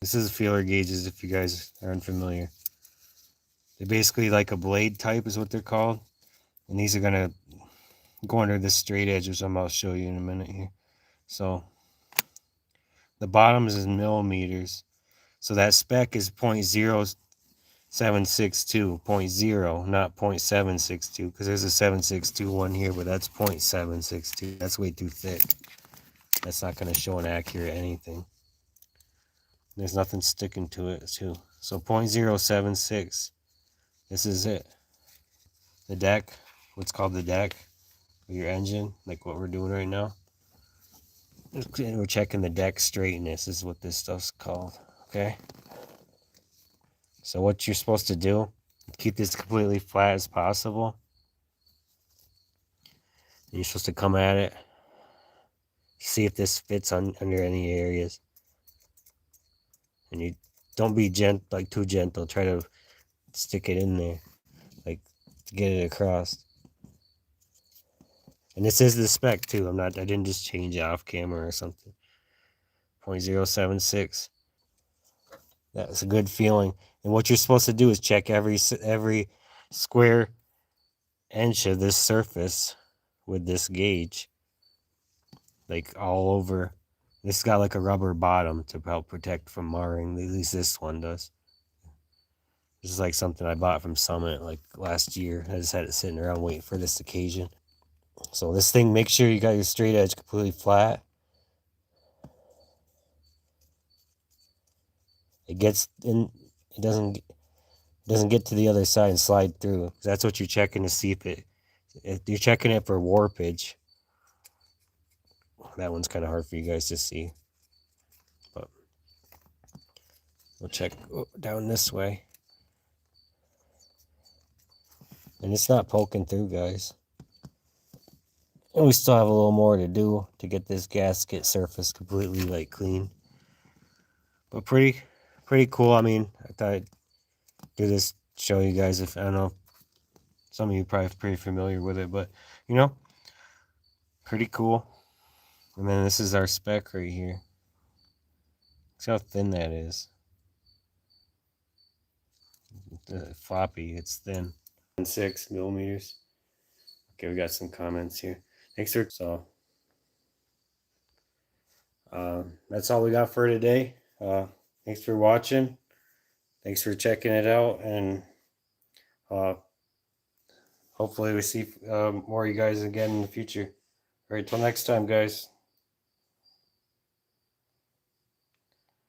This is feeler gauges if you guys are unfamiliar. They're basically like a blade type is what they're called. And these are going to go under this straight edge, which I'll show you in a minute here. So the bottom is in millimeters. So that spec is 0.0762, 0.0, not 0.762, because there's a 762 one here, but that's 0.762. That's way too thick. That's not going to show an accurate anything. There's nothing sticking to it too. So 0.076. This is it. The deck, what's called the deck, or your engine, like what we're doing right now. We're checking the deck straightness. This is what this stuff's called. Okay. So what you're supposed to do, keep this completely flat as possible. You're supposed to come at it, see if this fits under any areas. And you don't be too gentle. Try to stick it in there, like to get it across. And this is the spec too. I didn't just change it off camera or something. 0.076. That's a good feeling. And what you're supposed to do is check every square inch of this surface with this gauge, like all over. This got like a rubber bottom to help protect from marring. At least this one does. This is like something I bought from Summit like last year. I just had it sitting around waiting for this occasion. So this thing, make sure you got your straight edge completely flat. It gets in. It doesn't get to the other side and slide through. That's what you're checking to see if you're checking it for warpage. That one's kind of hard for you guys to see, but we'll check down this way. And it's not poking through, guys. And we still have a little more to do to get this gasket surface completely like clean. But pretty cool. I mean, I thought I'd do this, show you guys. If I don't know, some of you probably pretty familiar with it, but you know, pretty cool. And then this is our spec right here. See how thin that is. The floppy, it's thin. 6 millimeters. Okay, we got some comments here. Thanks for that's all we got for today. Thanks for watching. Thanks for checking it out, and hopefully we see more of you guys again in the future. All right, till next time, guys.